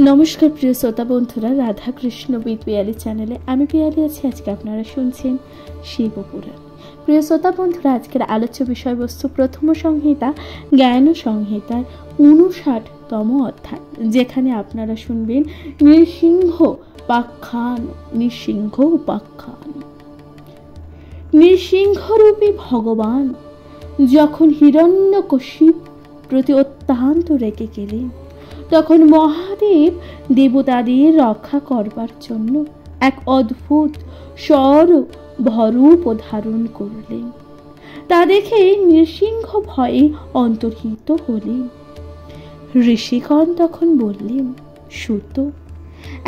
নমস্কার প্রিয় শ্রোতা বন্ধুরা, রাধা কৃষ্ণ উইথ পিয়ালি চ্যানেলে আমি পিয়ালি আছি। আজকে আপনারা শুনছেন শিবপুরাণ। প্রিয় শ্রোতা বন্ধুরা, আজকের আলোচ্য বিষয়বস্তু প্রথম সংহিতা জ্ঞান সংহিতার 59তম অধ্যায়, যেখানে আপনারা শুনবেন নৃসিংহ উপাখ্যান। নৃসিংহরূপী ভগবান যখন হিরণ্যকশিপ প্রতি অত্যন্ত রেগে গেলেন, তখন মহাদেব দেবতাদের রক্ষা করবার জন্য এক অদ্ভুত স্বরূপ ধারণ করলেন। তা দেখে নৃসিংহ ভয়ে অন্তর্হিত হলেন। ঋষিগণ তখন বললেন, সুত,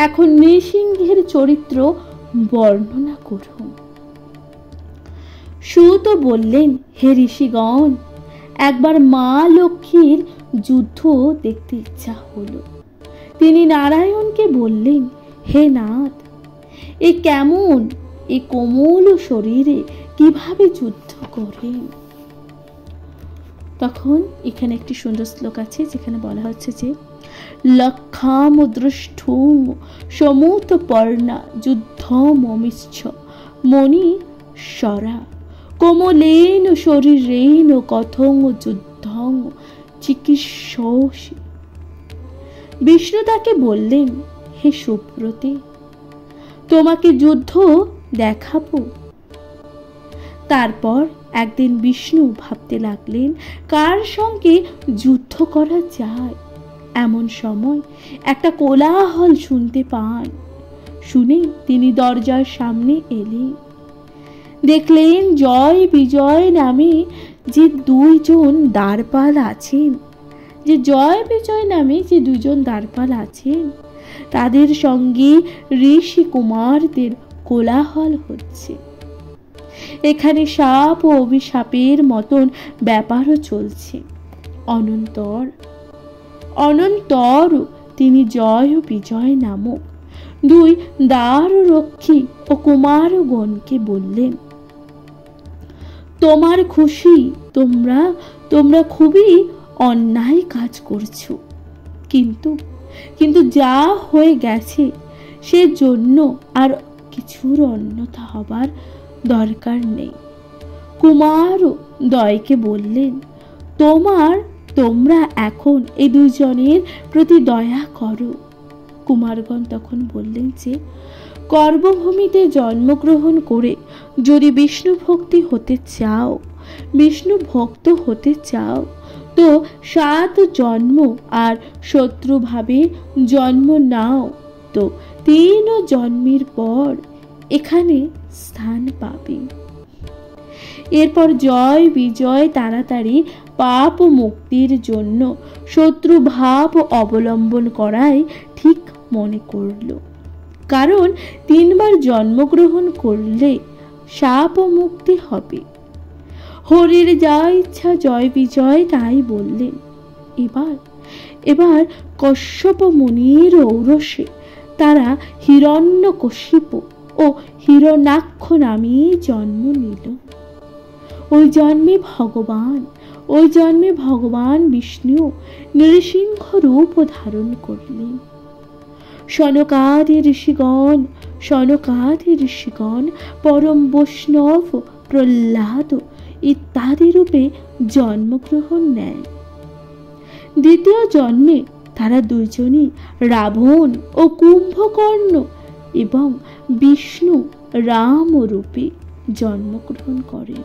এখন নৃসিংহের চরিত্র বর্ণনা করুন। সুত বললেন, হে ঋষিগণ, একবার মা লক্ষ্মীর যুদ্ধ দেখতে ইচ্ছা হলো। তিনি নারায়ণকে বললেন, হে নাথ, এ কেমন এ কোমল শরীরে কিভাবে যুদ্ধ করেন? তখন এখানে একটি সুন্দর শ্লোক আছে, যেখানে বলা হচ্ছে যে লক্ষামুদ্রষ্ঠুম সমুত পর্ণা যুদ্ধমমিচ্ছ মণি সরা কোমলেন শরীরেন কথং যুদ্ধং চিকিৎসি। বিষ্ণু তাকে বললেন, হে সুব্রতে, তোমাকে যুদ্ধ দেখাবো। তারপর একদিন বিষ্ণু ভাবতে লাগলেন কার সঙ্গে যুদ্ধ করা যায়। এমন সময় একটা কোলাহল শুনতে পান। শুনে তিনি দরজার সামনে এলেন। দেখলেন জয় বিজয় নামে যে দুইজন দ্বারপাল আছেন, তাদের সঙ্গে ঋষি কুমারদের কোলাহল হচ্ছে। এখানে সাপ ও অভিশাপের মতন ব্যাপারও চলছে। অনন্তর তিনি জয় ও বিজয় নামক দুই দ্বাররক্ষী ও কুমারগণকে বললেন, তোমার খুশি, তোমরা খুবই অন্যায় কাজ করছো, কিন্তু যা হয়ে গেছে সে জন্য আর কিছুর অন্যথা হবার দরকার নেই। কুমার দয়কে বললেন, তোমরা এখন এই দুজনের প্রতি দয়া করো। কুমারগণ তখন বললেন যে কর্মভূমিতে জন্মগ্রহণ করে যদি বিষ্ণু ভক্ত হতে চাও তো 7 জন্ম আর শত্রুভাবে জন্ম নাও, তো 3 জন্মের পর এখানে স্থান পাবে। এরপর জয় বিজয় তাড়াতাড়ি পাপ মুক্তির জন্য শত্রু ভাব অবলম্বন করাই ঠিক মনে করল। কারণ 3 বার জন্মগ্রহণ করলে শাপ মুক্তি হবে। হরির যা ইচ্ছা জয় বিজয় তাই বললেন। এবার কশ্যপ মুনির ঔরসে তারা হিরণ্যকশিপ ও হিরণ্যাক্ষ নামে জন্ম নিল। ওই জন্মে ভগবান বিষ্ণু নৃসিংহ রূপ ধারণ করলেন। সনকাদি ঋষিগণ পরম বৈষ্ণব প্রহ্লাদ ইত্যাদি রূপে জন্মগ্রহণ নেয়। দ্বিতীয় জন্মে তারা দুইজনই রাবণ ও কুম্ভকর্ণ এবং বিষ্ণু রাম রূপে জন্মগ্রহণ করেন।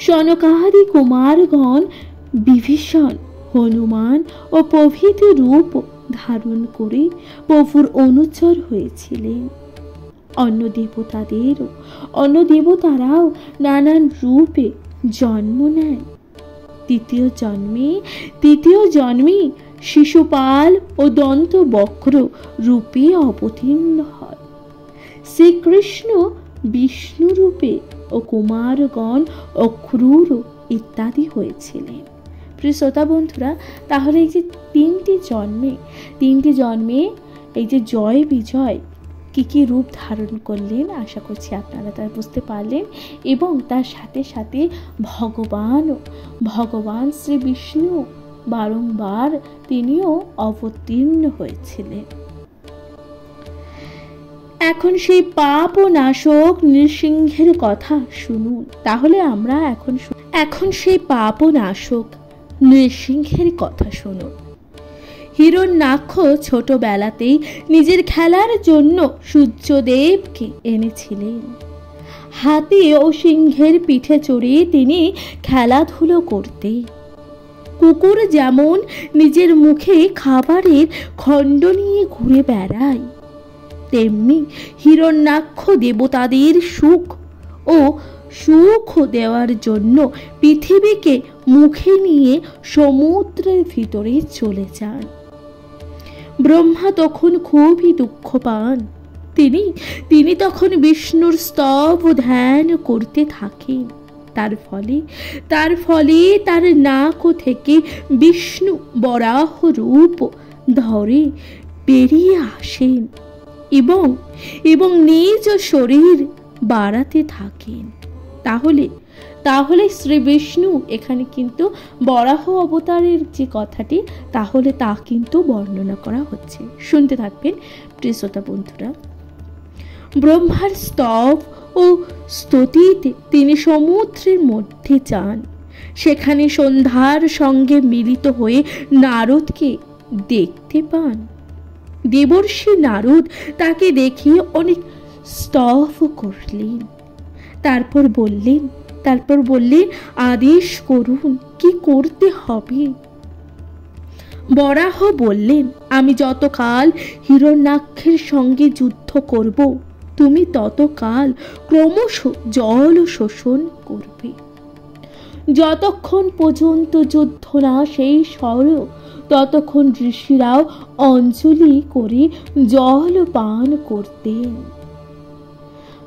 সনকাদি কুমারগণ বিভীষণ, হনুমান ও প্রভৃতি রূপ ধারণ করে প্রভুর অনুচর হয়েছিলেন। অন্য দেবতারাও নানান রূপে জন্ম নেন। তৃতীয় জন্মে শিশুপাল ও দন্তবক্র রূপে অবতীর্ণ হয়। শ্রীকৃষ্ণ বিষ্ণু রূপে ও কুমারগণ অক্রূর ইত্যাদি হয়েছিলেন। প্রিয় শ্রোতা বন্ধুরা, তাহলে এই যে তিনটি জন্মে এই যে জয় বিজয় কি রূপ ধারণ করলেন, আশা করছি আপনারা তা বুঝতে পারলেন। এবং তার সাথে সাথে ভগবান শ্রী বিষ্ণু বারংবার তিনিও অবতীর্ণ হয়েছিলেন। এখন সেই পাপ ও নাশক নৃসিংহের কথা শুনুন। তাহলে আমরা এখন সেই পাপ ও নাশক নৃসিংহের কথা শুনুন। হিরণ্যাক্ষ ছোটবেলাতেই নিজের খেলার জন্য সূর্যদেবকে এনেছিলেন। হাতি ও সিংহের পিঠে চড়ে তিনি খেলাধুলো করতেন। কুকুর যেমন নিজের মুখে খাবারের খণ্ড নিয়ে ঘুরে বেড়ায়, তেমনি হিরণ্যাক্ষ দেবতাদের সুখ দেওয়ার জন্য পৃথিবীকে মুখে নিয়ে সমুদ্রের ভিতরে চলে যান। ব্রহ্মা তখন খুবই দুঃখ পান। তিনি তখন বিষ্ণুর স্তব ধ্যান করতে থাকেন। তার ফলে তার নাক থেকে বিষ্ণু বরাহ রূপ ধরে বেরিয়ে আসেন এবং নিজ শরীর বাড়াতে থাকেন। তাহলে শ্রী বিষ্ণু এখানে কিন্তু বরাহ অবতারের যে কথাটি, তাহলে তা কিন্তু বর্ণনা করা হচ্ছে। শুনতে থাকবেন প্রিয় শ্রোতা বন্ধুরা। ব্রহ্মার স্তব ও স্তুতিতে তিনি সমুদ্রের মধ্যে যান। সেখানে সন্ধ্যার সঙ্গে মিলিত হয়ে নারদকে দেখতে পান। দেবর্ষি নারদ তাকে দেখে অনেক স্তব করলেন। তারপর বললেন আদেশ করুন, কি করতে হবে? বরাহ বললেন, আমি যতকাল হিরণ্যাক্ষের সঙ্গে যুদ্ধ করব, তুমি ততকাল ক্রমশ জল শোষণ করবে। যতক্ষণ পর্যন্ত যুদ্ধ না শেষ হয় ততক্ষণ ঋষিরাও অঞ্জলি করে জল পান করতেন।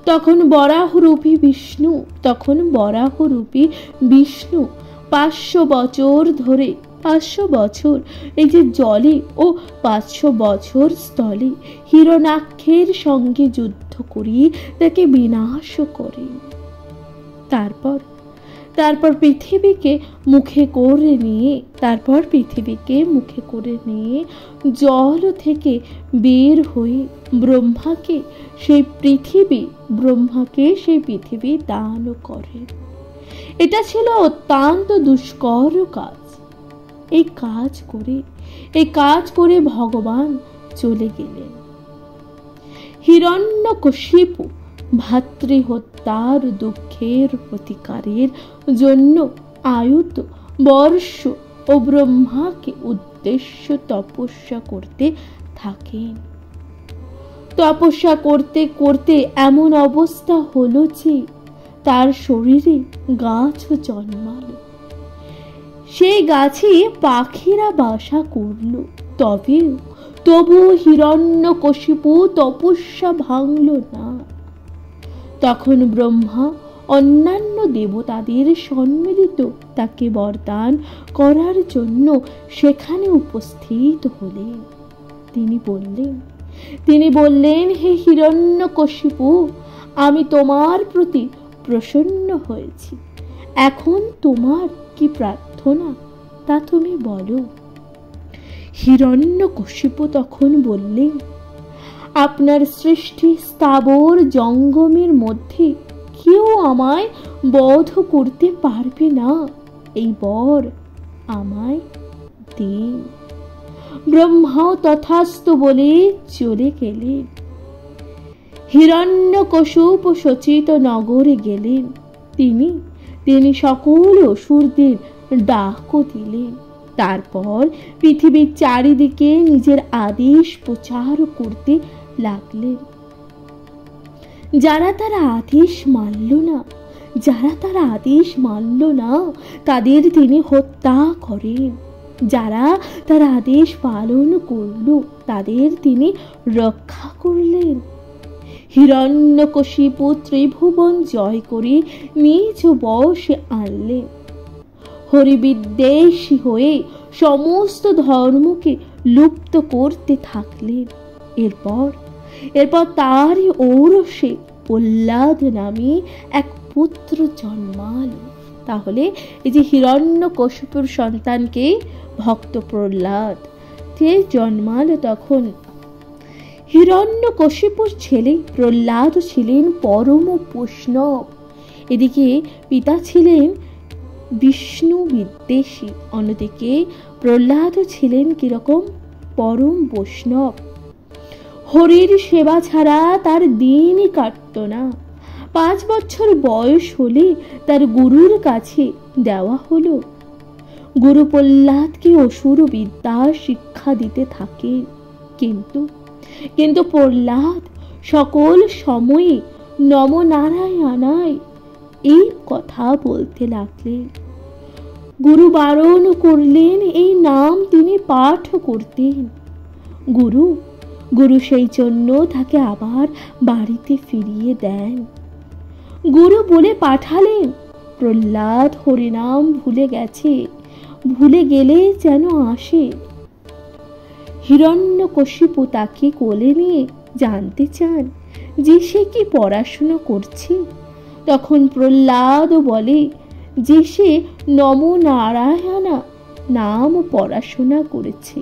তখন বরাহরূপী বিষ্ণু 500 বছর ধরে 500 বছর এই যে জলে ও 500 বছর স্থলে হিরণ্যাক্ষের সঙ্গে যুদ্ধ করিয়ে তাকে বিনাশ করেন। তারপর পৃথিবীকে মুখে করে নিয়ে জল থেকে বের হয়ে ব্রহ্মাকে সেই পৃথিবী দান করেন। এটা ছিল অত্যন্ত দুষ্কর কাজ। এই কাজ করে ভগবান চলে গেলেন। হিরণ্যকশিপু ভাতৃহত্যার দুঃখের প্রতিকারের জন্য আয়ুত বর্ষ ও ব্রহ্মাকে উদ্দেশ্য তপস্যা করতে থাকেন। তপস্যা করতে করতে এমন অবস্থা হলো যে তার শরীরে গাছ জন্মালো। সেই গাছে পাখিরা বাসা করল। তবু হিরণ্যকশিপু তপস্যা ভাঙল না। তখন ব্রহ্মা অন্যান্য দেবতাদের সম্মিলিত তাকে বরদান করার জন্য সেখানে উপস্থিত হলেন। তিনি বললেন, হে হিরণ্যকশিপু, আমি তোমার প্রতি প্রসন্ন হয়েছি। এখন তোমার কি প্রার্থনা তা তুমি বলো। হিরণ্যকশিপু তখন বললেন, আপনার সৃষ্টি স্থাবর জঙ্গমের মধ্যে কেউ আমায় বধ করতে পারবে না, এই বর আমায় দিন। ব্রহ্মাও তথাস্তু বলে চলে গেলেন। হিরণ্যকশিপু শচিত নগরে গেলেন। তিনি সকল অসুরদের ডাক দিলেন। তারপর পৃথিবীর চারিদিকে নিজের আদেশ প্রচার করতে লাগলেন। যারা তার আদেশ মানল না তাদের তিনি হত্যা করেন। যারা তার আদেশ পালন করল তাদের তিনি রক্ষা করলেন। হিরণ্যকশিপু ত্রিভুবন জয় করে নিজ বশে আনলেন। হরিবিদ্বেষী হয়ে সমস্ত ধর্মকে লুপ্ত করতে থাকলেন। এরপর তারই ঔরসে প্রহ্লাদ নামে এক পুত্র জন্মালো। তাহলে এই যে হিরণ্যকশিপুর সন্তানকে ভক্ত প্রহ্লাদ কে জন্মালো, তখন হিরণ্যকশিপুর ছেলে প্রহ্লাদ ছিলেন পরম বৈষ্ণব। এদিকে পিতা ছিলেন বিষ্ণু বিদ্বেষী, অন্যদিকে প্রহ্লাদ ছিলেন কিরকম? পরম বৈষ্ণব। হরির সেবা ছাড়া তার দিনই কাটত না। 5 বছর বয়স হলে তার গুরুর কাছে দেওয়া হলো। গুরু প্রহ্লাদকে অসুর বিদ্যা শিক্ষা দিতে থাকে। কিন্তু প্রহ্লাদ সকল সময়ে নম নারায়ণায় এই কথা বলতে লাগলেন। গুরু বারণ করলেন, এই নাম তিনি পাঠ করতেন। গুরু সেই জন্য তাকে আবার বাড়িতে ফিরিয়ে দেন। গুরু বলে পাঠালেন, প্রহ্লাদ হরিনাম ভুলে গেছে, ভুলে গেলে যেন আসে। হিরণ্যকশিপু তাকে কোলে নিয়ে জানতে চান যে সে কি পড়াশুনো করছে। তখন প্রহ্লাদ বলে যে সে নম নারায়ণা নাম পড়াশোনা করেছে।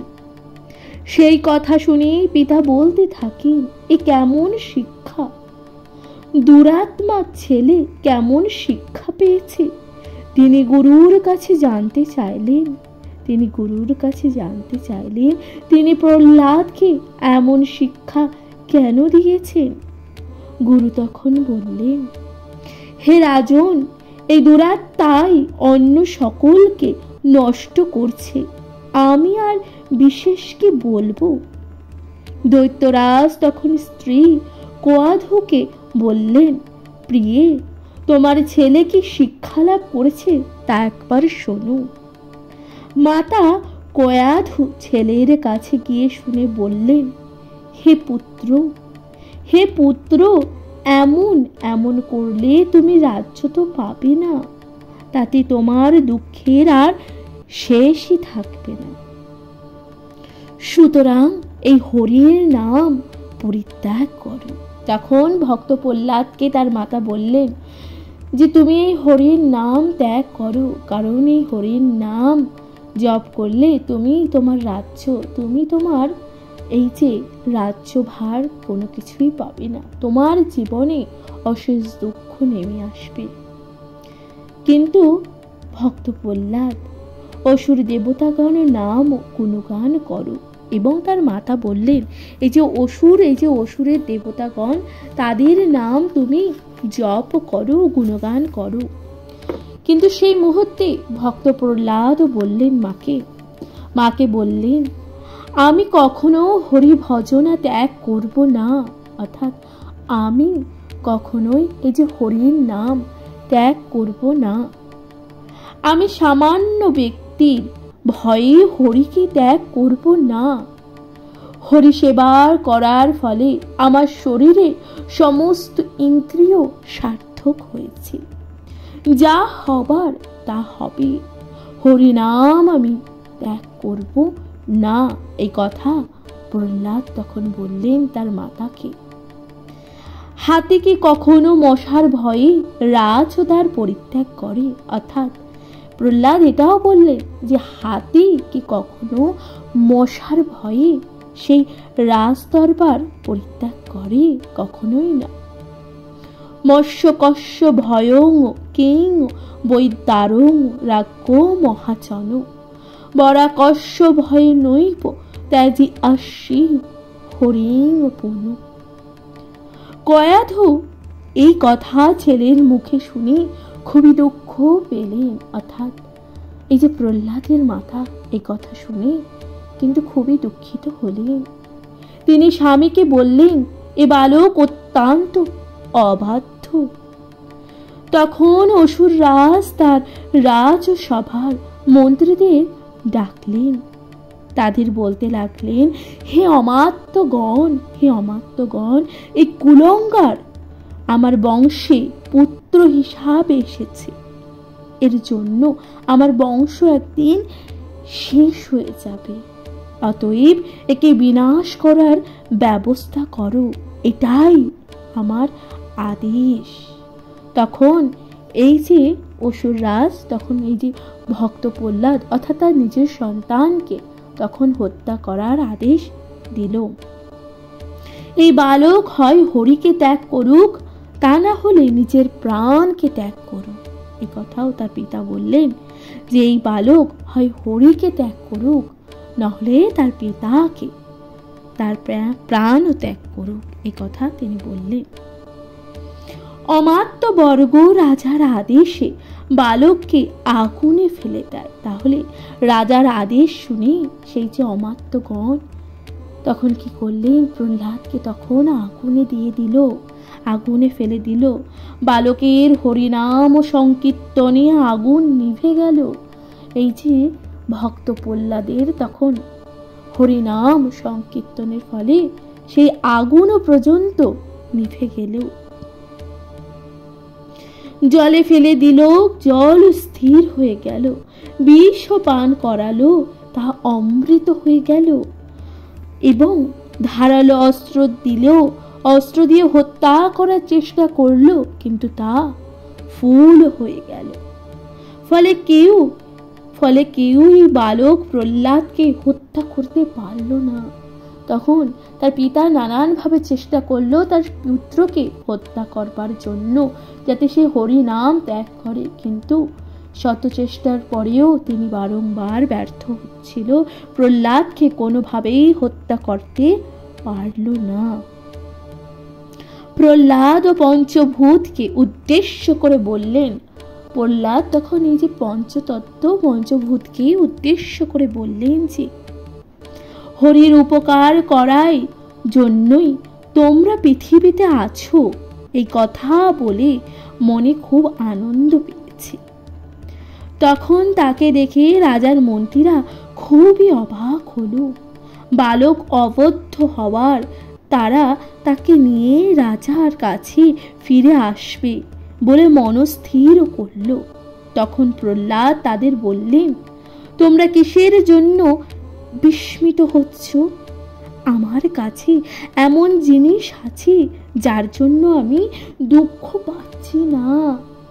সেই কথা শুনে পিতা বলতে থাকেন, এ কেমন শিক্ষা! দুরাত্মা ছেলে কেমন শিক্ষা পেয়েছে! তিনি গুরুর কাছে জানতে চাইলেন, তিনি প্রহ্লাদকে এমন শিক্ষা কেন দিয়েছেন। গুরু তখন বললেন, হে রাজন, এই দুরাত্মাই অন্য সকলকে নষ্ট করছে, আমি আর বিশেষ কি বলবো। দৈত্যরাজ তখন স্ত্রী কোয়াধুকে বললেন, প্রিয়ে, তোমার ছেলে কি শিক্ষা লাভ করেছে তা একবার শোনো। মাতা কোয়াধু ছেলের কাছে গিয়ে শুনে বললেন, হে পুত্র, এমন করলে তুমি রাজ্য তো পাবে না, তাতে তোমার দুঃখের আর শেষই থাকবে না। সুতরাং এই হরির নাম পরিত্যাগ করো। তখন ভক্ত প্রহ্লাদকে তার মাতা বললেন যে তুমি এই হরির নাম ত্যাগ করো, কারণ এই হরির নাম জপ করলে তুমি তোমার এই যে রাজ্যভার কোনো কিছুই পাবে না, তোমার জীবনে অশেষ দুঃখ নেমে আসবে। কিন্তু ভক্ত প্রহ্লাদ অসুর দেবতাগণের নাম গুণগান করো। এবং তার মাতা বললেন, এই যে অসুরের দেবতাগণ, তাদের নাম তুমি জপ করো, গুণগান করো। কিন্তু সেই মুহূর্তে ভক্ত প্রহ্লাদ বললেন মাকে বললেন, আমি কখনো হরি ভজনা ত্যাগ করব না, অর্থাৎ আমি কখনোই এই যে হরির নাম ত্যাগ করব না। আমি সামান্য ব্যক্তির ভয়ে হরিকে ত্যাগ করব না। হরি সেবা করার ফলে আমার শরীরে সমস্ত ইন্দ্রিয় সার্থক হয়েছে, যা হবার তা হবে, হরিনাম আমি ত্যাগ করব না। এই কথা প্রহ্লাদ তখন বললেন তার মাতাকে। হাতি কি কখনো মশার ভয়ে রাজদার পরিত্যাগ করে? অর্থাৎ প্রহ্লাদ এটাও বললেন যে হাতি কি কখনো মশার ভয়ে সেই রাজদরবার পরিত্যাগ করে? কখনোই না। মৎস্য কস্য ভয়ং কিং বৈদ্যারং রাজ্ঞ মহাচন বরা কস্য ভয়ে নৈব ত্যাজি আসি হরিং পুনঃ। কয়াধু এই কথা ছেলের মুখে শুনে খুবই দুঃখ পেলেন। অর্থাৎ এই যে প্রহ্লাদের মাতা এই কথা শুনে কিন্তু খুবই দুঃখিত হলেন। তিনি স্বামীকে বললেন, এ বালক অত্যন্ত অবাধ্য। তখন অসুর রাজ তার রাজসভার মন্ত্রীদের ডাকলেন, তাদের বলতে লাগলেন, হে অমাত্যগণ, এই কুলঙ্গার আমার বংশে পুত্র হিসাবে এসেছে, এর জন্য আমার বংশ একদিন শেষ হয়ে যাবে, অতএব একে বিনাশ করার ব্যবস্থা করো, এটাই আমার আদেশ। তখন এই যে অসুররাজ তখন এই যে ভক্ত প্রহ্লাদ অর্থাৎ তার নিজের সন্তানকে তখন হত্যা করার আদেশ দিল। এই বালক হয় হরিকে ত্যাগ করুক, তা না হলে নিজের প্রাণকে ত্যাগ করুক। এই কথাও তার পিতা বললেন যে এই বালক হয় হরিকে ত্যাগ করুক, নহলে তার পিতাকে, তার প্রাণও ত্যাগ করুক। এই কথা তিনি বললেন। অমাত্য বর্গ রাজার আদেশে বালককে আগুনে ফেলে দেয়। তাহলে রাজার আদেশ শুনে সেই যে অমাত্যগণ তখন কি করলেন, প্রহ্লাদকে তখন আগুনে দিয়ে দিল, আগুনে ফেলে দিল। বালকের হরিনাম ও সংকীর্তনে আগুন নিভে গেল। এই যে ভক্ত প্রহ্লাদের তখন হরিনাম সংকীর্তনের ফলে সেই আগুনও পর্যন্ত নিভে গেল। জলে ফেলে দিল, জল স্থির হয়ে গেল। বিষ পান করালো, তা অমৃত হয়ে গেল। এবং ধারালো অস্ত্র দিল, অস্ত্র দিয়ে হত্যা করার চেষ্টা করলো, কিন্তু তা ফুল হয়ে গেল। ফলে কেউ এই বালক প্রহ্লাদকে হত্যা করতে পারল না। তখন তার পিতা নানানভাবে চেষ্টা করলো তার পুত্রকে হত্যা করবার জন্য, যাতে সে হরি নাম ত্যাগ করে, কিন্তু শত চেষ্টার পরেও তিনি বারংবার ব্যর্থ হচ্ছিল, প্রহ্লাদকে কোনোভাবেই হত্যা করতে পারল না। প্রহ্লাদ ও পঞ্চভূতকে উদ্দেশ্য করে বললেন, প্রহ্লাদ তখন এই যে পঞ্চতত্ত্ব পঞ্চভূতকে উদ্দেশ্য করে বললেন যে হরির উপকার করার জন্যই তোমরা পৃথিবীতে আছো। এই কথা বলে মনে খুব আনন্দ পেয়েছে। তখন তাকে দেখে রাজার মন্ত্রীরা খুবই অবাক হলো। বালক অবদ্ধ হওয়ার তারা তাকে নিয়ে রাজার কাছে ফিরে আসবে বলে মনস্থির করল। তখন প্রহ্লাদ তাদের বললেন, তোমরা কিসের জন্য বিস্মিত হচ্ছ? আমার কাছে এমন জিনিস আছে যার জন্য আমি দুঃখ পাচ্ছি না।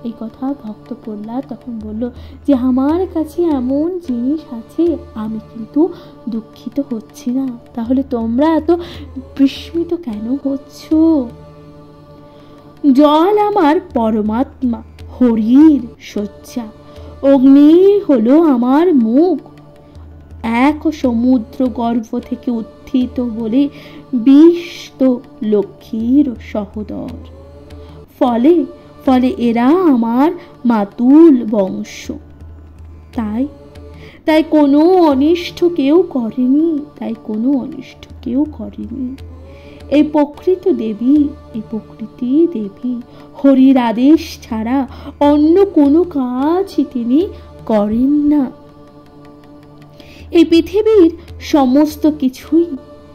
এই কথা ভক্ত প্রহ্লাদ তখন বলল যে আমার কাছে এমন জিনিস আছে, আমি কিন্তু দুঃখিত হচ্ছি না। তাহলে তোমরা এত বিস্মিত কেন হচ্ছ? জল আমার পরমাত্মা, হরির শয্যা, অগ্নি হলো আমার মুখ, এক সমুদ্র গর্ভ থেকে উত্থিত বলে 20 লক্ষ্মীর সহোদর। ফলে এরা আমার মাতুল বংশ। তাই কোনো অনিষ্ট কেউ করেনি। এই প্রকৃতি দেবী হরির আদেশ ছাড়া অন্য কোনো কাজই তিনি করেন না। এই পৃথিবীর সমস্ত কিছুই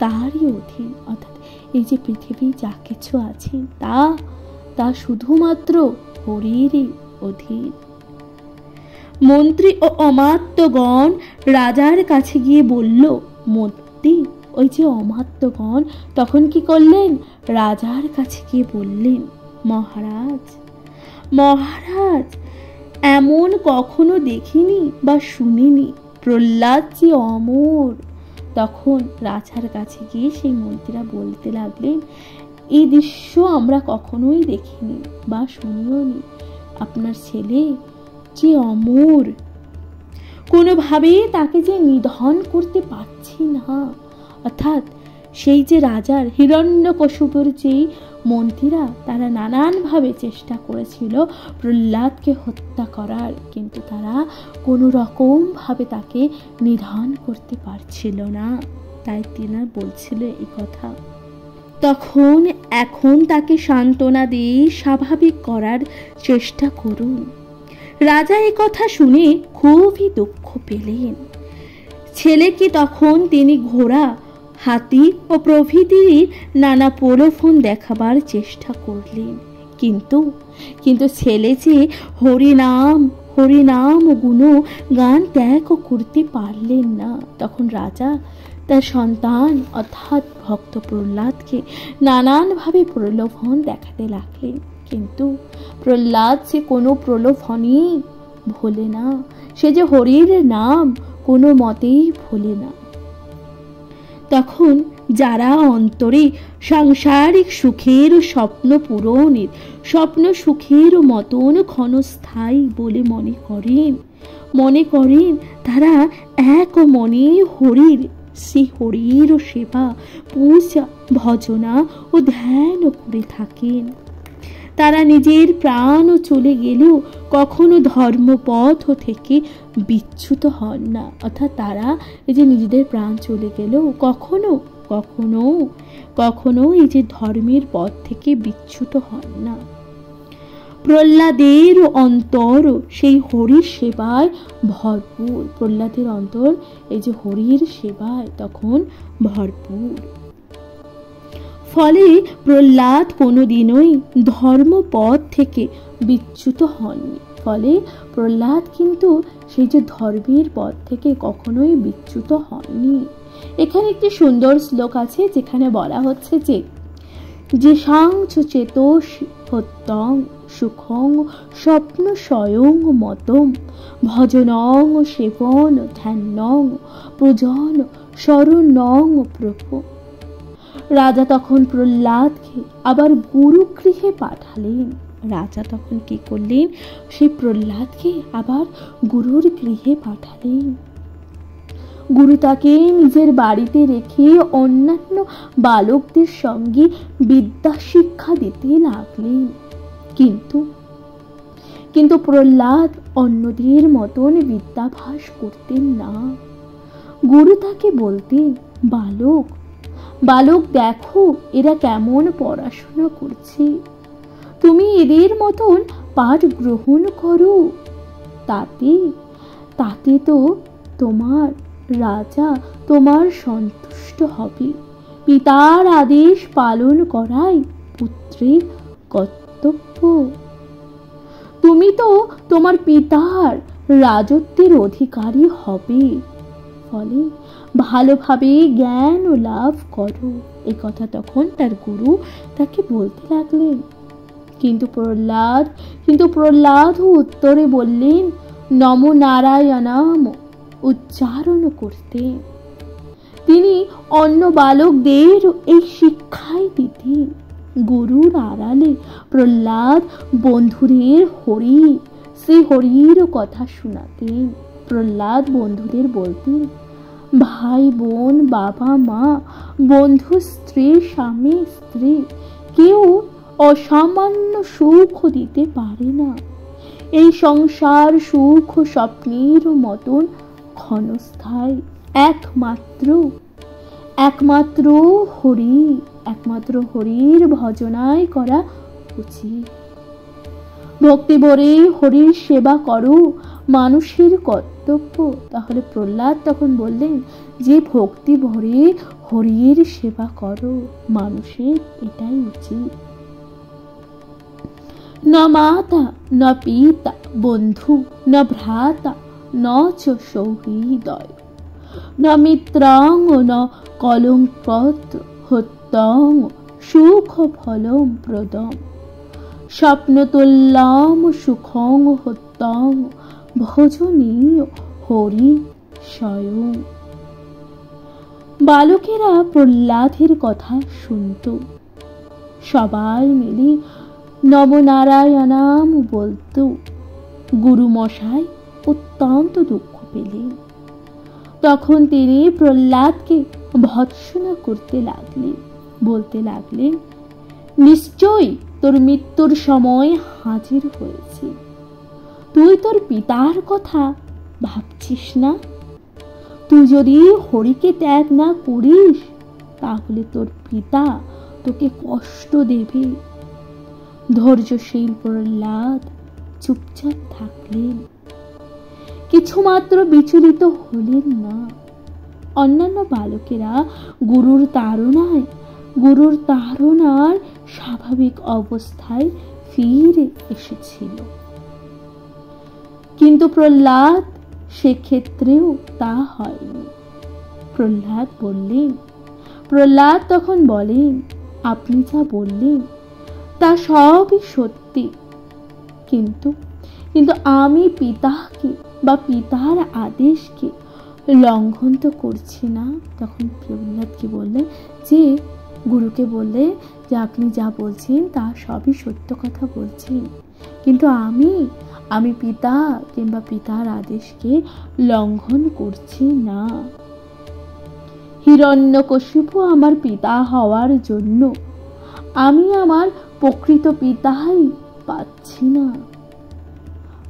তারই অধীন, অর্থাৎ এই যে পৃথিবী যা কিছু আছে তা শুধুমাত্র হরিরই অধীন। মন্ত্রী ও অমাত্যগণ রাজার কাছে গিয়ে বলল, মন্ত্রী ওই যে অমাত্যগণ তখন কি করলেন, রাজার কাছে গিয়ে বললেন, মহারাজ এমন কখনো দেখিনি বা শুনিনি, প্রহ্লাদ যে অমর। তখন রাজার কাছে গিয়ে সেই মন্ত্রীরা বলতে লাগলেন, এই দৃশ্য আমরা কখনোই দেখিনি বা শুনিও নি। আপনার ছেলে যে অমর, কোনোভাবেই তাকে যে নিধন করতে পারছি না। অর্থাৎ সেই যে রাজার হিরণ্যকশিপুর যে মন্ত্রীরা তারা নানানভাবে চেষ্টা করেছিল প্রহ্লাদকে হত্যা করার, কিন্তু তারা কোনো রকম ভাবে তাকে নিধন করতে পারছিল না। তাই তিনি বলছিল এই কথা। এখন তাকে সান্ত্বনা দিয়ে স্বাভাবিক করার চেষ্টা করুন। রাজা এই কথা শুনে খুবই দুঃখ পেলেন। ছেলেকে তখন তিনি ঘোড়া, হাতি ও প্রভৃতির নানা প্রলোভন দেখাবার চেষ্টা করলেন, কিন্তু ছেলে যে হরিনাম গুণ গান ত্যাগ করতে পারলেন না। তখন রাজা তার সন্তান অর্থাৎ ভক্ত প্রহ্লাদকে নানানভাবে প্রলোভন দেখাতে লাগলেন। কিন্তু প্রহ্লাদ সে কোনো প্রলোভনই ভোলে না, সে যে হরির নাম কোনো মতেই ভোলে না। তখন যারা অন্তরে সাংসারিক সুখের স্বপ্ন পূরণের, স্বপ্ন সুখের মতন ক্ষণস্থায়ী বলে মনে করেন তারা এক মনে হরির, শ্রী হরির সেবা, পূজা, ভজনা ও ধ্যান করে থাকেন। তারা নিজের প্রাণ চলে গেলেও কখনো ধর্মপথ থেকে বিচ্যুত হন না। অর্থাৎ তারা এই যে নিজেদের প্রাণ চলে গেলেও কখনো এই যে ধর্মের পথ থেকে বিচ্যুত হন না। প্রহ্লাদের অন্তর সেই হরির সেবায় ভরপুর। প্রহ্লাদের অন্তর এই যে হরির সেবায় তখন ভরপুর। ফলে প্রহ্লাদ কোনোদিনই ধর্মপথ থেকে বিচ্যুত হননি। ফলে প্রহ্লাদ কিন্তু সেই যে ধর্মের পথ থেকে কখনোই বিচ্যুত হননি। এখানে একটি সুন্দর শ্লোক আছে যেখানে বলা হচ্ছে যে সাংচ চেতস হত্যং সুখং স্বপ্ন স্বয়ং মতম ভজনং সেবন ধ্যানং প্রজন শরণং প্রভু। রাজা তখন প্রহ্লাদকে আবার গুরুগৃহে পাঠালেন। রাজা তখন কি করলেন, সেই প্রহ্লাদকে আবার গুরুর গৃহে পাঠালেন। গুরু তাকে নিজের বাড়িতে রেখে অন্যান্য বালকদের সঙ্গে বিদ্যা শিক্ষা দিতে লাগলেন। কিন্তু প্রহ্লাদ অন্যদের মতন বিদ্যাভ্যাস করতেন না। গুরু তাকে বলতেন, বালক দেখো এরা কেমন পড়াশোনা করছে, তুমি এদের মতন পাঠ গ্রহণ করো, তাতে তো তোমার রাজা তোমার সন্তুষ্ট হবে। পিতার আদেশ পালন করাই পুত্রের কর্তব্য। তুমি তো তোমার পিতার রাজত্বের অধিকারী হবে। ফলে ভালোভাবে জ্ঞান লাভ করো। এই কথা তখন তার গুরু তাকে বলতে লাগলেন। কিন্তু প্রহ্লাদ উত্তরে বললেন নমো নারায়ণাম উচ্চারণ করতে। তিনি অন্য বালকদের এই শিক্ষাই দিতেন। গুরুর আড়ালে প্রহ্লাদ বন্ধুদের শ্রী হরির কথা শোনাতেন। প্রহ্লাদ বন্ধুদের বলতেন, ভাই বোন, বাবা মা, বন্ধু, স্ত্রী, স্বামী, স্ত্রী কেউ অসামান্য সুখ দিতে পারে না। এই সংসার সুখ স্বপ্নের মতন ক্ষণস্থায়ী। একমাত্র হরির ভজনায় করা উচিত। ভক্তি ভরে হরির সেবা করো, মানুষের কর্তব্য। তাহলে প্রহ্লাদ তখন বললেন যে ভক্তি ভরে হরির সেবা করো, মানুষের এটাই উচিত। ন মাতা ন পিতা বন্ধু ন ভ্রাতা ন চ সৌহৃদয় ন মিত্রাং ন কলঙ্কত হত্যং সুখ ফলম প্রদম স্বপ্নতুল্যম সুখং হত্যং ভজনীয় হরি স্বয়ং। বালকেরা প্রহ্লাদের কথা শুনত। সবাই মিলে নমনারায়ণাম বলতো। গুরু মশাই অত্যন্ত দুঃখ পেলেন। তখন তিনি প্রহ্লাদকে ভৎসনা করতে লাগলেন, বলতে লাগলেন, নিশ্চয়ই তোর মৃত্যুর সময় হাজির হয়েছে। তুই তোর পিতার কথা ভাবছিস না? তুই যদি হরিকে ত্যাগ না করিস তাহলে তোর পিতা তোকে কষ্ট দেবে। ধৈর্যশীল প্রহ্লাদ চুপচাপ থাকলেন, কিছুমাত্র বিচলিত হলেন না। অন্যান্য বালকেরা গুরুর তাড়নার স্বাভাবিক অবস্থায় ফিরে এসেছিল, কিন্তু প্রহ্লাদ সেক্ষেত্রেও তা হয়নি। প্রহ্লাদ তখন বলেন, আপনি যা বললেন তা সবই সত্যি, কিন্তু কিন্তু আমি পিতাকে বা পিতার আদেশকে লঙ্ঘন তো করছি না। তখন প্রহ্লাদ কি বললেন, যে গুরুকে বললে যে আপনি যা বলছেন তা সবই সত্য কথা বলছেন, কিন্তু আমি পিতা কিংবা পিতার আদেশকে লঙ্ঘন করছি না। হিরণ্যকশিপু আমার পিতা হওয়ার জন্য আমি আমার প্রকৃত পিতাই পাচ্ছি না।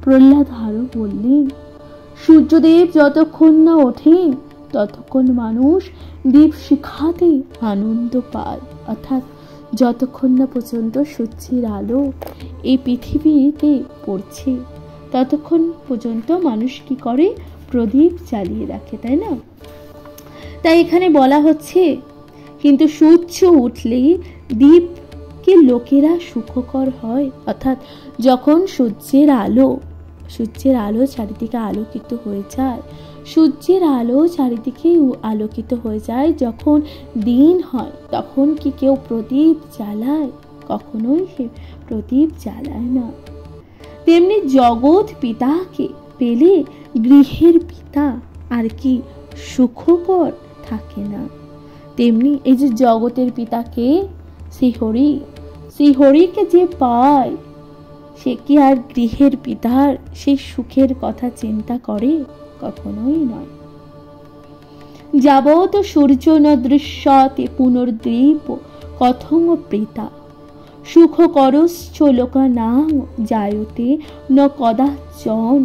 প্রহ্লাদ আরো বললেন, সূর্যদেব যতক্ষণ না ওঠেন ততক্ষণ মানুষ দীপ শিখাতে আনন্দ পায়, অর্থাৎ যতক্ষণ না পর্যন্ত সূর্যের আলো এই পৃথিবীতে পড়ছে ততক্ষণ পর্যন্ত মানুষ কি করে, প্রদীপ জ্বালিয়ে রাখে, তাই না? তাই এখানে বলা হচ্ছে, কিন্তু সূর্য উঠলেই দীপকে লোকেরা সুখকর হয়, অর্থাৎ যখন সূর্যের আলো চারিদিকে আলোকিত হয়ে যায়, সূর্যের আলো চারিদিকে আলোকিত হয়ে যায়, যখন দিন হয় তখন কি কেউ প্রদীপ জ্বালায়? কখনোই সে প্রদীপ জ্বালায় না। তেমনি জগৎ পিতাকে পেলে গৃহের পিতা আর কি সুখকর থাকে না। তেমনি এই যে জগতের পিতাকে, সেই হরিকে যে পায় সে কি আর গৃহের পিতার সেই সুখের কথা চিন্তা করে? কখনোই নয়। যাবত সূর্য ন দৃশ্যতে পুনর্দ্বীপ কথং প্রেতা সুখ করশ্চ লোকানাং জায়তে ন কদাচন।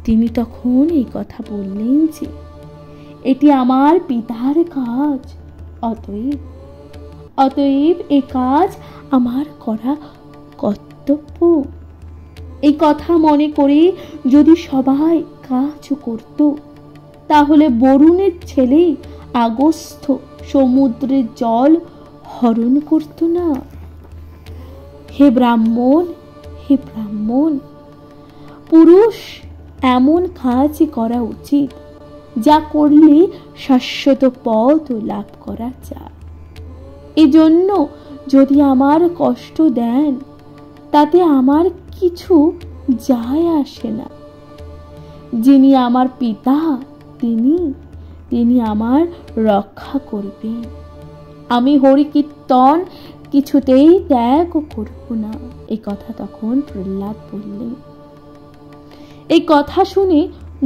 তিনি তখন এই কথা বললেন যে এটি আমার পিতার কাজ, অতএব এই কাজ আমার করা কর্তব্য। এই কথা মনে করে যদি সবাই কাজ করত তাহলে বরুণের ছেলে আগস্ত্য সমুদ্রের জল হরণ করত না। হে ব্রাহ্মণ, পুরুষ এমন কাজ করা উচিত যা করলে শাশ্বত পদ লাভ করা যায়। এজন্য যদি আমার কষ্ট দেন তাতে আমার কিছু যায় আসে না। যিনি আমার পিতা তিনি আমার রক্ষা করবেন। আমি হরি কীর্তন কিছুতেই ত্যাগ করব না। এই কথা তখন প্রহ্লাদ বললেন। এই কথা শুনে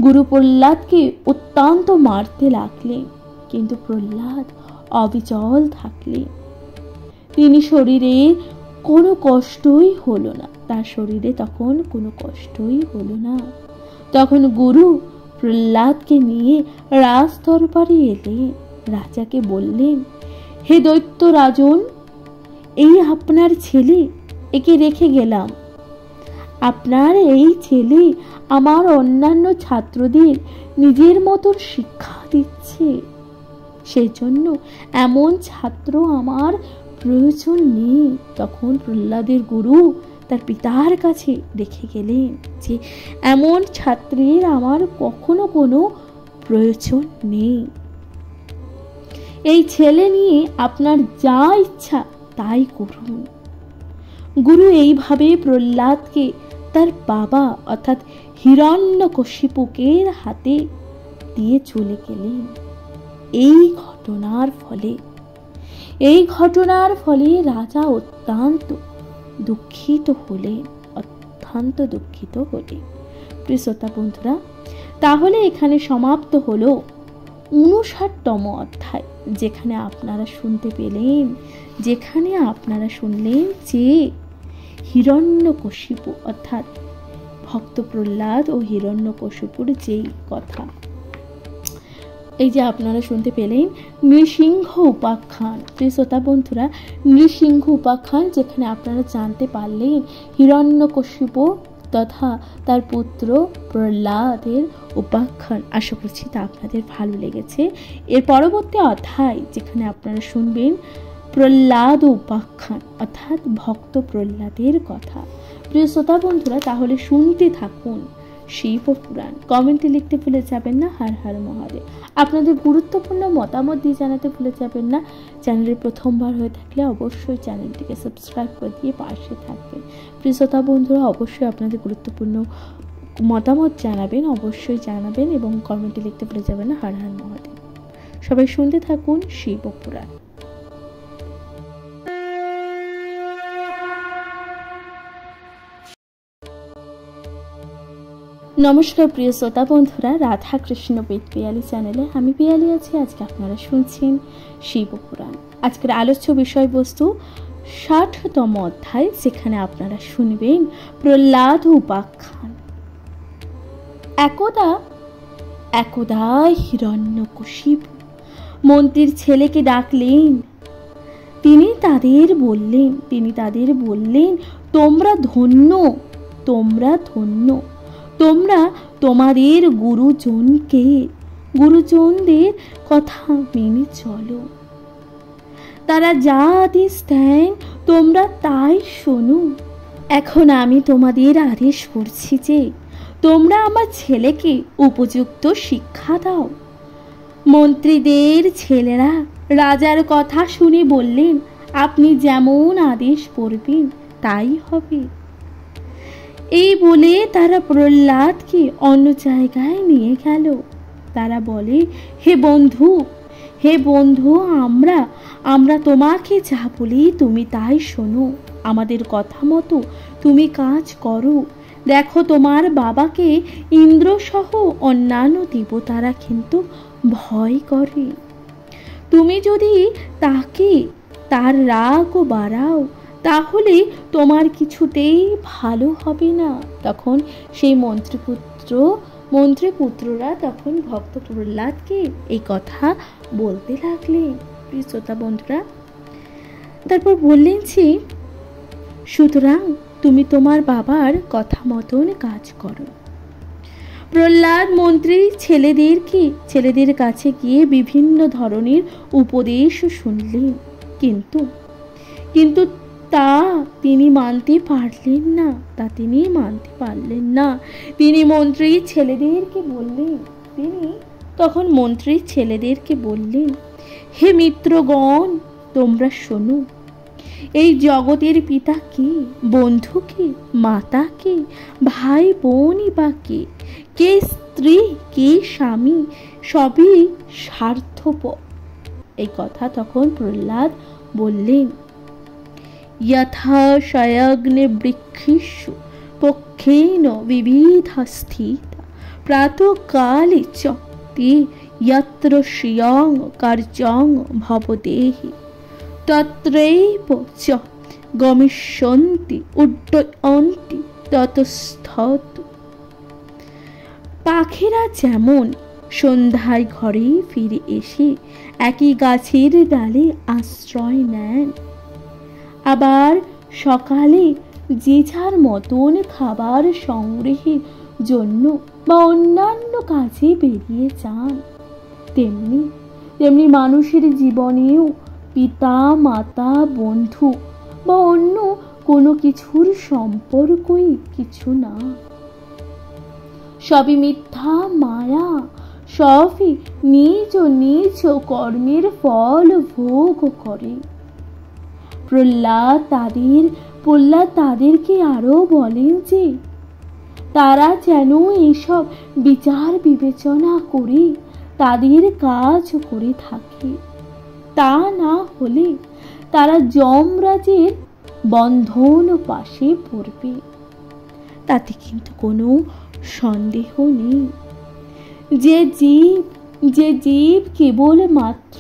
গুরু প্রহ্লাদকে অত্যন্ত মারতে লাগলেন, কিন্তু প্রহ্লাদ অবিচল থাকলেন। তিনি শরীরে কোনো কষ্টই হলো না, তার শরীরে তখন কোনো কষ্টই হলো না। তখন গুরু প্রহ্লাদকে নিয়ে রাজ দরবারে এলেন। রাজাকে বললেন, হে দৈত্য রাজন, এই আপনার ছেলে, একে রেখে গেলাম। আপনার এই ছেলে আমার অন্যান্য ছাত্রদের নিজের মতো শিক্ষা দিচ্ছে, সেই জন্য এমন ছাত্র আমার প্রয়োজন নেই। তখন প্রহ্লাদের গুরু তার পিতার কাছে রেখে গেলেন যে এমন ছাত্রের আমার কখনো কোনো প্রয়োজন নেই। এই ছেলে নিয়ে আপনার যা ইচ্ছা তাই করুন। গুরু এইভাবে প্রহ্লাদকে তার বাবা অর্থাৎ হিরণ্যকশিপুকে হাতে দিয়ে চলে গেলেন। এই ঘটনার ফলে রাজা অত্যন্ত দুঃখিত হলেন। প্রিয় শ্রোতা বন্ধুরা, তাহলে এখানে সমাপ্ত হলো 59তম অধ্যায়, যেখানে আপনারা শুনলেন যে হিরণ্যকশিপু অর্থাৎ ভক্ত প্রহ্লাদ ও হিরণ্যকশিপুর যেই কথা, এই যে আপনারা শুনতে পেলেন নৃসিংহ উপাখ্যান। প্রিয় শ্রোতা বন্ধুরা, নৃসিংহ উপাখ্যান যেখানে আপনারা জানতে পারলেন হিরণ্যকশিপু তথা তার পুত্র প্রহ্লাদের উপাখ্যান। আশা করছি তা আপনাদের ভালো লেগেছে। এর পরবর্তী অধ্যায় যেখানে আপনারা শুনবেন প্রহ্লাদ উপাখ্যান অর্থাৎ ভক্ত প্রহ্লাদের কথা। প্রিয় শ্রোতা বন্ধুরা, তাহলে শুনতে থাকুন শিব পুরাণ। কমেন্টে লিখতে ভুলে যাবেন না হর হর মহাদেব। আপনাদের গুরুত্বপূর্ণ মতামত দিয়ে জানাতে ভুলে যাবেন না। চ্যানেলে প্রথমবার হয়ে থাকলে অবশ্যই চ্যানেলটিকে সাবস্ক্রাইব করে দিয়ে পাশে থাকবেন। প্রিয় শ্রোতা বন্ধুরা, অবশ্যই আপনাদের গুরুত্বপূর্ণ মতামত জানাবেন, অবশ্যই জানাবেন এবং কমেন্টে লিখতে ভুলে যাবেন না হর হর মহাদেব। সবাই শুনতে থাকুন শিব পুরাণ। নমস্কার প্রিয় শ্রোতা বন্ধুরা, রাধা কৃষ্ণ বেদ পিয়ালি চ্যানেলে আমি পিয়ালি আছি। আজকে আপনারা শুনছেন শিব পুরাণ। আজকের আলোচ্য বিষয়বস্তু ৬০তম অধ্যায়, যেখানে আপনারা শুনবেন প্রহ্লাদ উপাখ্যান। একদা হিরণ্যকশিপু মন্ত্রীর ছেলেকে ডাকলেন। তিনি তাদের বললেন, তোমরা ধন্য, তোমরা তোমাদের গুরুজনদের কথা মেনে চলো। তারা যা আদেশ দেন তোমরা তাই শোনো। এখন আমি তোমাদের আদেশ করছি যে তোমরা আমার ছেলেকে উপযুক্ত শিক্ষা দাও। মন্ত্রীদের ছেলেরা রাজার কথা শুনে বললেন, আপনি যেমন আদেশ করবেন তাই হবে। এই বলে তারা প্রহ্লাদকে অন্য জায়গায় নিয়ে গেল। তারা বলে, হে বন্ধু, আমরা তোমাকে যা বলি তুমি তাই শোনো। আমাদের কথা মতো তুমি কাজ করো। দেখো, তোমার বাবাকে ইন্দ্র সহ অন্যান্য দেবতারা কিন্তু ভয় করে। তুমি যদি তার রাগ বাড়াও তাহলে তোমার কিছুতেই ভালো হবে না। তখন সেই মন্ত্রীপুত্ররা তখন ভক্ত প্রহ্লাদকে এই কথা বলতে লাগলেন। প্রিয় শ্রোতা বন্ধুরা, তারপর বললেন যে সুতরাং তুমি তোমার বাবার কথা মতন কাজ করো। প্রহ্লাদ মন্ত্রী ছেলেদের কাছে গিয়ে বিভিন্ন ধরনের উপদেশ শুনলেন, কিন্তু তা তিনি মানতে পারলেন না। তিনি মন্ত্রীর ছেলেদেরকে বললেন, হে মিত্রগণ, তোমরা শোনো। এই জগতের পিতা কে, বন্ধু কে, মাতা কে, ভাই বোনই বা কে স্ত্রী, কে স্বামী, সবই স্বার্থপর। এই কথা তখন প্রহ্লাদ বললেন। যথা শয়গ্নে বৃক্ষেষু পক্ষেন বিবিধস্থিতা প্রাতঃকালে চ তে যত্র শ্রিয়ং কার্যং ভবদেহি তত্রৈব চ গমিষ্যন্তি উড্ডয়ন্তি ততস্থৎ। পাখিরা যেমন সন্ধ্যায় ঘরে ফিরে এসে একই গাছের ডালে আশ্রয় নেন, আবার সকালে যে যার মতন খাবার সংগ্রহের জন্য বা অন্যান্য কাজে বেরিয়ে যান, তেমনি মানুষের জীবনেও পিতা, মাতা, বন্ধু বা অন্য কোনো কিছুর সম্পর্কই কিছু না। সবই মিথ্যা মায়া, সবই নিজ কর্মের ফল ভোগ করে। প্রহ্লাদ তাদেরকে আরো বলেন যে তারা যেন এসব বিচার বিবেচনা করে তাদের কাজ করে থাকে। তা না হলে তারা যমরাজের বন্ধন পাশে পড়বে। তাতে কিন্তু কোনো সন্দেহ নেই। যে জীব কেবল মাত্র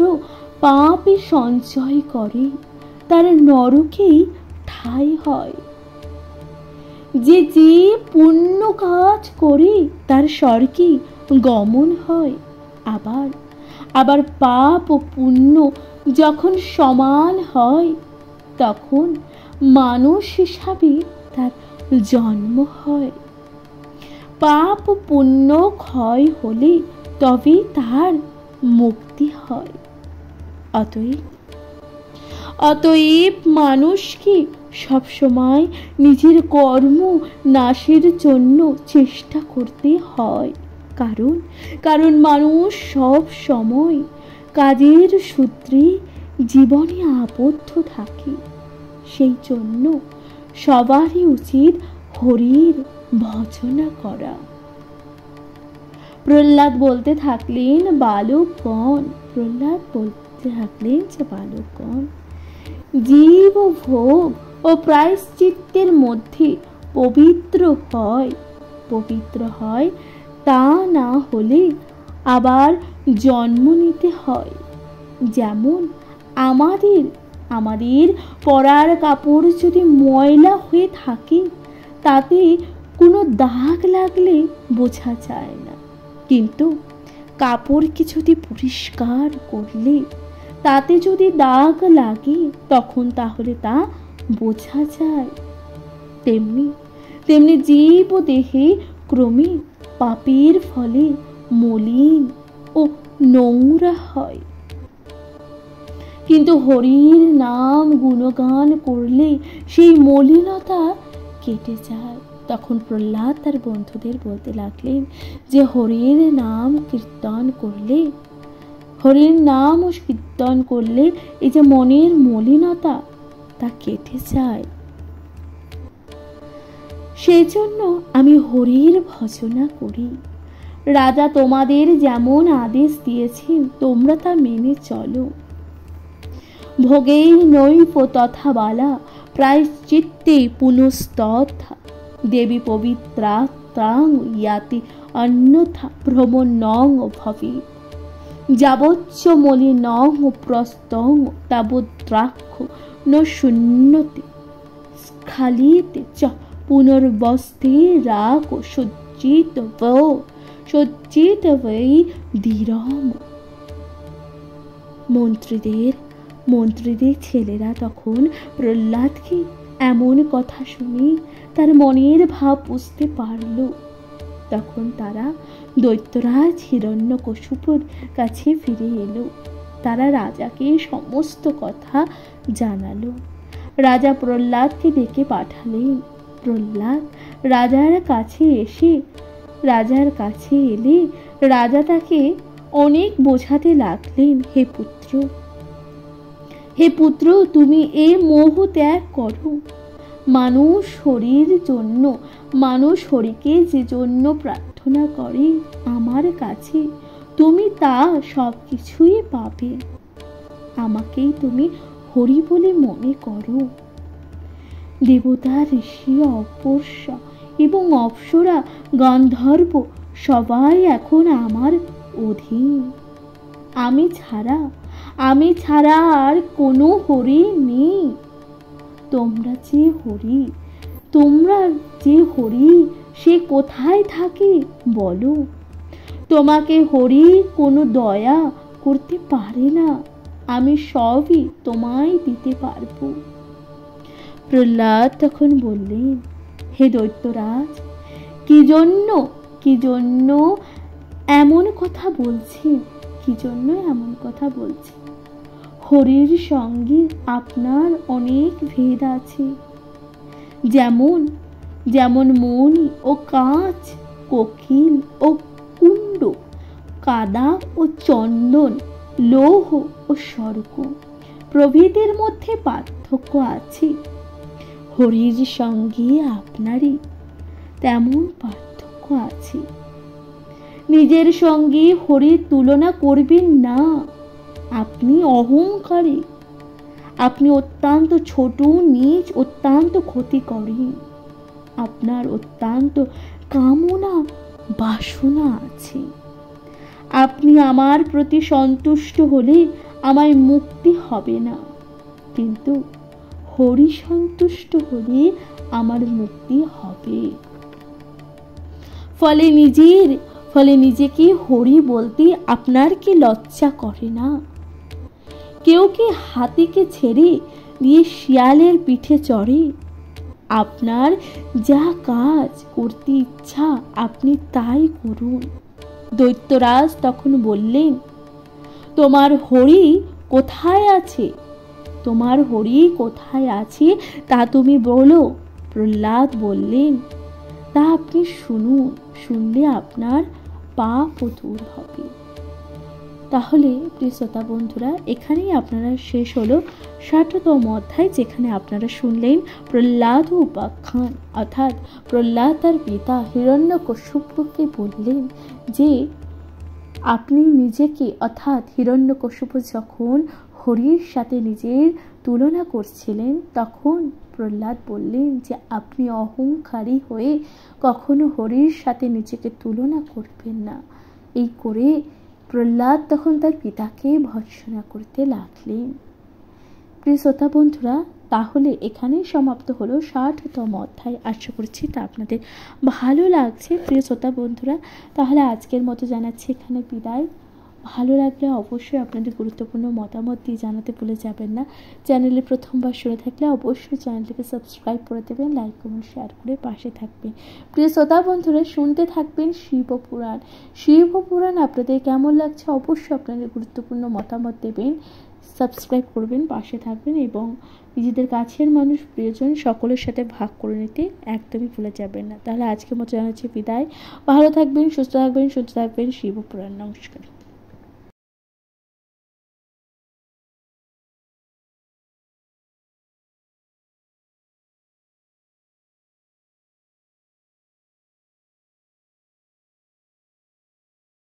পাপে সঞ্চয় করে তার নরকেই ঠাঁই হয়। যে জীব পুণ্য কাজ করে তার স্বর্গে গমন হয়। আবার পাপ ও পুণ্য যখন সমান হয় তখন মানুষ হিসাবে তার জন্ম হয়। পাপ ও পুণ্য ক্ষয় হলে তবে তার মুক্তি হয়। অতএব মানুষকে সবসময় নিজের কর্ম নাশের জন্য চেষ্টা করতে হয়, কারণ মানুষ সব সময় কাজের সূত্রে জীবনে আবদ্ধ থাকে। সেই জন্য সবারই উচিত হরির ভজনা করা। প্রহ্লাদ বলতে থাকলেন যে বালকগণ, জীব ও ভোগ ও প্রায়শ্চিত্তের মধ্যে পবিত্র হয়, তা না হলে আবার জন্ম নিতে হয়। যেমন আমাদের পরার কাপড় যদি ময়লা হয়ে থাকে, তাতে কোনো দাগ লাগলে বোঝা যায় না, কিন্তু কাপড়কে যদি পরিষ্কার করলে তাতে যদি দাগ লাগে, তখন তাহলে তা বোঝা যায়। তেমনি জীব দেহে ক্রমে পাপের ফলে মলিন ও নোংরা হয়, কিন্তু হরির নাম গুণগান করলে সেই মলিনতা কেটে যায়। তখন প্রহ্লাদ তার বন্ধুদের বলতে লাগলেন যে হরির নাম ও কীর্তন করলে এই যে মনের মলিনতা, তা কেটে যায়। সেই জন্য আমি হরির ভজনা করি। রাজা তোমাদের যেমন আদেশ দিয়েছেন, তোমরা তা মেনে চলো। ভোগেই নৈব তথা বালা প্রায়শ্চিত্তে পুনস্তথা দেবী পবিত্রাত্রাং ইয়াতি অন্যথা ভ্রমণং ভবেৎ যাবচ্চ মলিনং প্রস্তং তাবদ্রাক্ষ ন শূন্যতে স্খালিতে চ পুনর্বস্তে রাগ সজ্জিত বৈ ধীরম। মন্ত্রীদের ছেলেরা তখন প্রহ্লাদকে এমন কথা শুনে তার মনের ভাব বুঝতে পারল। তখন তারা দৈত্যরাজ হিরণ্যকশিপুর কাছে ফিরে এলো। তারা রাজাকে সমস্ত কথা জানালো। রাজা প্রহ্লাদকে ডেকে পাঠালেন। প্রহ্লাদ রাজার কাছে এলে রাজা তাকে অনেক বোঝাতে লাগলেন, হে পুত্র, তুমি এ মোহ ত্যাগ করো। মানুষ হরিকে যে জন্য প্রার্থনা করে আমার কাছে, তুমি তা সব কিছুই পাবে। আমাকেই তুমি হরি বলে মনে করো। দেবতা, ঋষি, অপসরা এবং অপ্সরা, গন্ধর্ব সবাই এখন আমার অধীন। আমি ছাড়া আর কোনো হরি নেই। তোমরা যে হরি সে কোথায় থাকে বলো? তোমাকে হরি কোনো দয়া করতে পারে না। আমি সবই তোমায় দিতে পারবো। প্রহ্লাদ তখন বললেন, হে দৈত্যরাজ, কি জন্য এমন কথা বলছেন? হরির সঙ্গে আপনার অনেক ভেদ আছে। যেমন মণি ও কাঁচ, কোকিল ও কুণ্ড, কাদা ও চন্দন, লৌহ ও স্বর্গ প্রভৃতির মধ্যে পার্থক্য আছে, হরির সঙ্গে আপনারই তেমন পার্থক্য আছে। নিজের সঙ্গে হরির তুলনা করবেন না। আপনি অহংকারী, আপনি অত্যন্ত ছোট, নীচ, অত্যন্ত ক্ষতি করেন। আপনার অত্যন্ত কামনা বাসনা আছে। আপনি আমার প্রতি সন্তুষ্ট হলে আমায় মুক্তি হবে না, কিন্তু হরি সন্তুষ্ট হলে আমার মুক্তি হবে। ফলে নিজেকে হরি বলতে আপনার কি লজ্জা করে না? কেউ কি হাতিকে ছেড়ে দিয়ে শিয়ালের পিঠে চড়ে? আপনার যা কাজ করতে ইচ্ছা আপনি তাই করুন। দৈত্যরাজ তখন বললেন, তোমার হরি কোথায় আছে তোমার হরি কোথায় আছে তা তুমি বলো। প্রহ্লাদ বললেন, তা আপনি শুনুন, শুনলে আপনার পাপ দূর হবে। তাহলে প্রিয় শ্রোতা বন্ধুরা, এখানেই আপনারা শেষ হলো ৬০তম অধ্যায়, যেখানে আপনারা শুনলেন প্রহ্লাদ উপাখ্যান। অর্থাৎ প্রহ্লাদ তার পিতা হিরণ্যকশিপুকে বললেন যে আপনি নিজেকে, অর্থাৎ হিরণ্যকশিপু যখন হরির সাথে নিজের তুলনা করছিলেন, তখন প্রহ্লাদ বললেন যে আপনি অহংকারী হয়ে কখনো হরির সাথে নিজেকে তুলনা করবেন না। এই করে প্রহ্লাদ তখন তার পিতাকে ভর্ৎসনা করতে লাগলেন। প্রিয় শ্রোতা বন্ধুরা, তাহলে এখানেই সমাপ্ত হলো ৬০তম অধ্যায়। আশা করছি তা আপনাদের ভালো লাগছে। প্রিয় শ্রোতা বন্ধুরা, তাহলে আজকের মতো জানাচ্ছি এখানে বিদায়। ভালো লাগলে অবশ্যই আপনাদের গুরুত্বপূর্ণ মতামত দিয়ে জানাতে ভুলে যাবেন না। চ্যানেলে প্রথমবার শুনে থাকলে অবশ্যই চ্যানেলটিকে সাবস্ক্রাইব করে দেবেন, লাইক কমেন্ট শেয়ার করে পাশে থাকবেন। প্রিয় শ্রোতা বন্ধুরা, শুনতে থাকবেন শিবপুরাণ। শিবপুরাণ আপনাদের কেমন লাগছে অবশ্যই আপনাদের গুরুত্বপূর্ণ মতামত দেবেন, সাবস্ক্রাইব করবেন, পাশে থাকবেন এবং নিজেদের কাছের মানুষ, প্রিয়জন সকলের সাথে ভাগ করে নিতে একদমই ভুলে যাবেন না। তাহলে আজকের মতো জানাচ্ছি বিদায়। ভালো থাকবেন, সুস্থ থাকবেন, সুস্থ থাকবেন। শিবপুরাণ। নমস্কার।